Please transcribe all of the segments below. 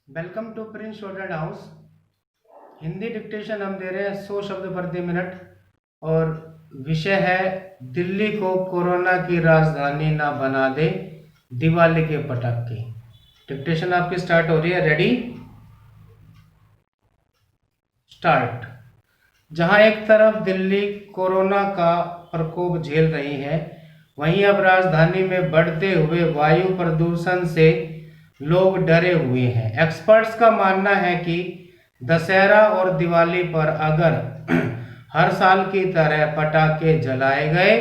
Welcome to prince student house. Hindi dictation हम दे रहे हैं 100 शब्द प्रति मिनट और विषय है दिल्ली को कोरोना की राजधानी ना बना दे दिवाली के पटाखे। डिक्टेशन आपकी स्टार्ट हो रही है। Ready start. जहां एक तरफ दिल्ली कोरोना का प्रकोप झेल रही है, वहीं अब राजधानी में बढ़ते हुए वायु प्रदूषण से लोग डरे हुए हैं। एक्सपर्ट्स का मानना है कि दशहरा और दिवाली पर अगर हर साल की तरह पटाखे जलाए गए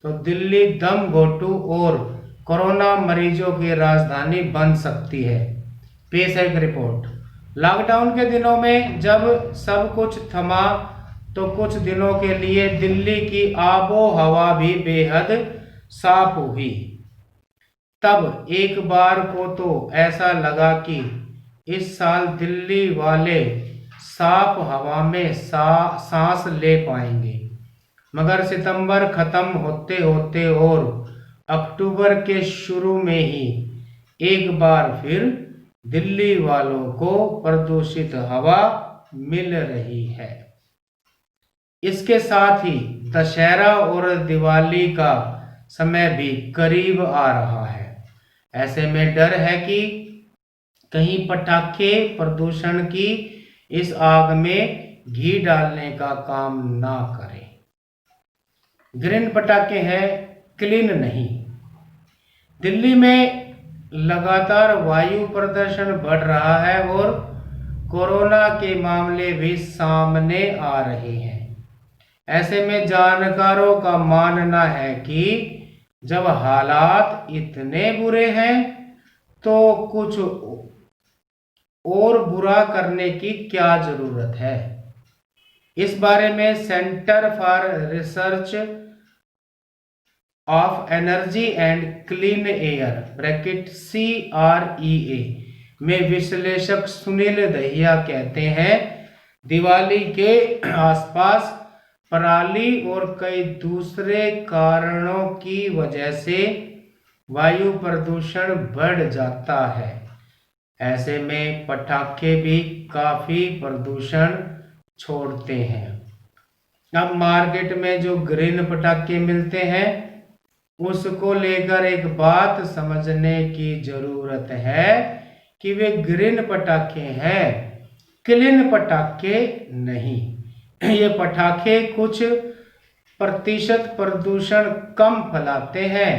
तो दिल्ली दम घोटू और कोरोना मरीजों की राजधानी बन सकती है। पेश है एक रिपोर्ट। लॉकडाउन के दिनों में जब सब कुछ थमा तो कुछ दिनों के लिए दिल्ली की आबो हवा भी बेहद साफ हुई। तब एक बार को तो ऐसा लगा कि इस साल दिल्ली वाले साफ हवा में सांस ले पाएंगे। मगर सितंबर खत्म होते होते और अक्टूबर के शुरू में ही एक बार फिर दिल्ली वालों को प्रदूषित हवा मिल रही है। इसके साथ ही दशहरा और दिवाली का समय भी करीब आ रहा है। ऐसे में डर है कि कहीं पटाखे प्रदूषण की इस आग में घी डालने का काम ना करें। ग्रीन पटाखे हैं, क्लीन नहीं। दिल्ली में लगातार वायु प्रदूषण बढ़ रहा है और कोरोना के मामले भी सामने आ रहे हैं। ऐसे में जानकारों का मानना है कि जब हालात इतने बुरे हैं तो कुछ और बुरा करने की क्या जरूरत है। इस बारे में centre for research of energy and clean air bracket CREA में विश्लेषक सुनील दहिया कहते हैं, दिवाली के आसपास पराली और कई दूसरे कारणों की वजह से वायु प्रदूषण बढ़ जाता है। ऐसे में पटाखे भी काफी प्रदूषण छोड़ते हैं। अब मार्केट में जो ग्रीन पटाखे मिलते हैं उसको लेकर एक बात समझने की जरूरत है कि वे ग्रीन पटाखे हैं, क्लीन पटाखे नहीं। ये पटाखे कुछ प्रतिशत प्रदूषण कम फैलाते हैं,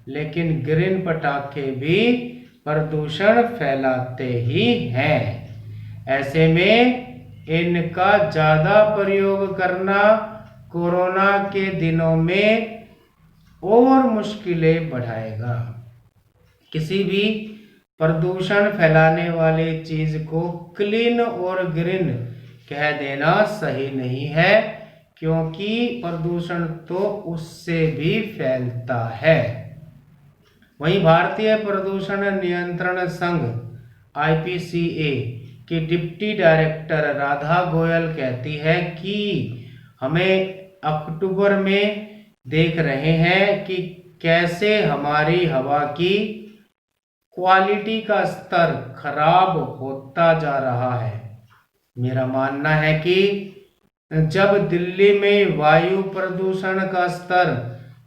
लेकिन ग्रीन पटाखे भी प्रदूषण फैलाते ही हैं। ऐसे में इनका ज्यादा प्रयोग करना कोरोना के दिनों में और मुश्किलें बढ़ाएगा। किसी भी प्रदूषण फैलाने वाली चीज को क्लीन और ग्रीन कह देना सही नहीं है, क्योंकि प्रदूषण तो उससे भी फैलता है। वहीं भारतीय प्रदूषण नियंत्रण संघ IPCA की डिप्टी डायरेक्टर राधा गोयल कहती है कि हमें अक्टूबर में देख रहे हैं कि कैसे हमारी हवा की क्वालिटी का स्तर खराब होता जा रहा है। मेरा मानना है कि जब दिल्ली में वायु प्रदूषण का स्तर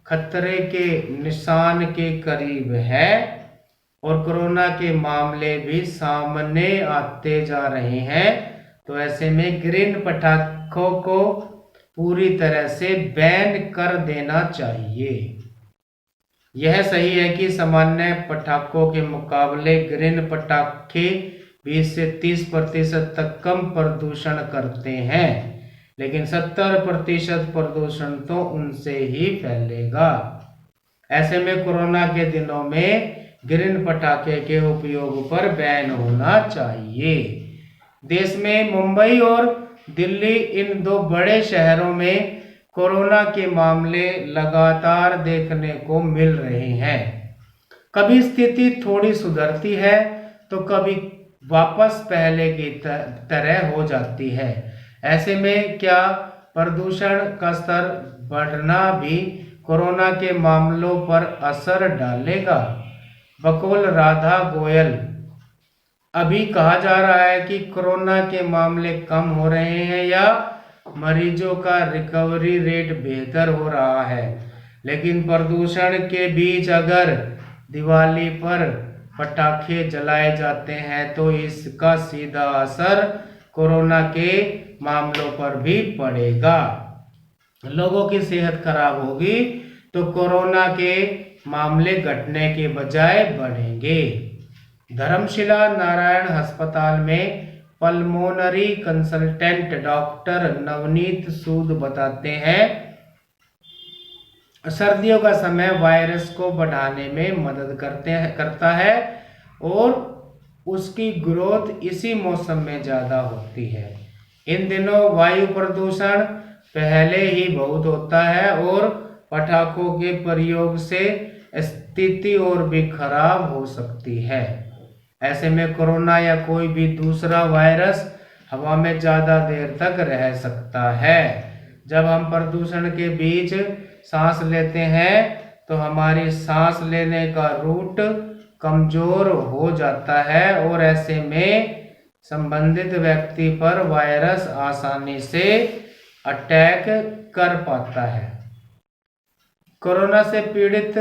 खतरे के निशान के करीब है और कोरोना के मामले भी सामने आते जा रहे हैं, तो ऐसे में ग्रीन पटाखों को पूरी तरह से बैन कर देना चाहिए। यह सही है कि सामान्य पटाखों के मुकाबले ग्रीन पटाखे 20 से 30% तक कम प्रदूषण करते हैं, लेकिन 70% प्रदूषण तो उनसे ही फैलेगा। ऐसे में कोरोना के दिनों में ग्रीन पटाखे के उपयोग पर बैन होना चाहिए। देश में मुंबई और दिल्ली, इन दो बड़े शहरों में कोरोना के मामले लगातार देखने को मिल रहे हैं। कभी स्थिति थोड़ी सुधरती है तो कभी वापस पहले की तरह हो जाती है। ऐसे में क्या प्रदूषण का स्तर बढ़ना भी कोरोना के मामलों पर असर डालेगा? बकौल राधा गोयल, अभी कहा जा रहा है कि कोरोना के मामले कम हो रहे हैं या मरीजों का रिकवरी रेट बेहतर हो रहा है, लेकिन प्रदूषण के बीच अगर दिवाली पर पटाखे जलाए जाते हैं तो इसका सीधा असर कोरोना के मामलों पर भी पड़ेगा। लोगों की सेहत खराब होगी तो कोरोना के मामले घटने के बजाय बढ़ेंगे। धर्मशिला नारायण अस्पताल में पल्मोनरी कंसल्टेंट डॉक्टर नवनीत सूद बताते हैं, सर्दियों का समय वायरस को बढ़ाने में मदद करता है और उसकी ग्रोथ इसी मौसम में ज़्यादा होती है। इन दिनों वायु प्रदूषण पहले ही बहुत होता है और पटाखों के प्रयोग से स्थिति और भी खराब हो सकती है। ऐसे में कोरोना या कोई भी दूसरा वायरस हवा में ज़्यादा देर तक रह सकता है। जब हम प्रदूषण के बीच सांस लेते हैं तो हमारी सांस लेने का रूट कमजोर हो जाता है और ऐसे में संबंधित व्यक्ति पर वायरस आसानी से अटैक कर पाता है। कोरोना से पीड़ित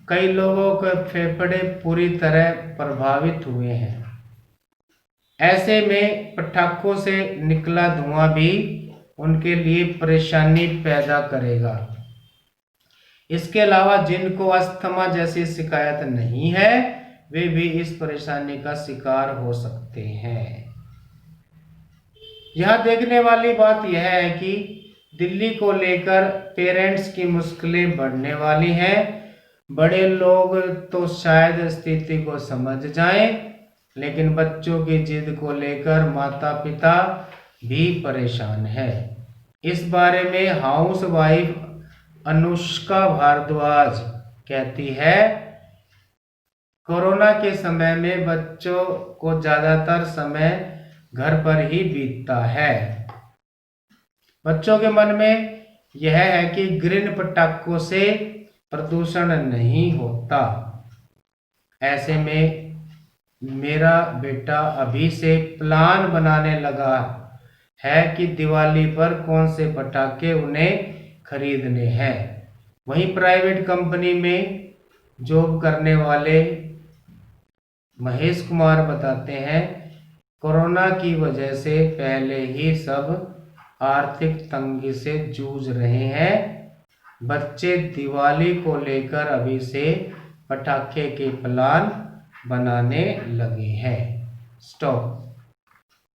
कई लोगों के फेफड़े पूरी तरह प्रभावित हुए हैं। ऐसे में पटाखों से निकला धुआं भी उनके लिए परेशानी पैदा करेगा। इसके अलावा जिनको अस्थमा जैसी शिकायत नहीं है वे भी इस परेशानी का शिकार हो सकते हैं। यहाँ देखने वाली बात यह है कि दिल्ली को लेकर पेरेंट्स की मुश्किलें बढ़ने वाली हैं। बड़े लोग तो शायद स्थिति को समझ जाएं, लेकिन बच्चों की जिद को लेकर माता पिता भी परेशान है। इस बारे में हाउस वाइफ अनुष्का भारद्वाज कहती है, कोरोना के समय में बच्चों को ज्यादातर समय घर पर ही बीतता है। बच्चों के मन में यह है कि ग्रीन पटाखों से प्रदूषण नहीं होता। ऐसे में मेरा बेटा अभी से प्लान बनाने लगा है कि दिवाली पर कौन से पटाखे उन्हें खरीदने हैं। वहीं प्राइवेट कंपनी में जॉब करने वाले महेश कुमार बताते हैं, कोरोना की वजह से पहले ही सब आर्थिक तंगी से जूझ रहे हैं। बच्चे दिवाली को लेकर अभी से पटाखे के प्लान बनाने लगे हैं। स्टॉप।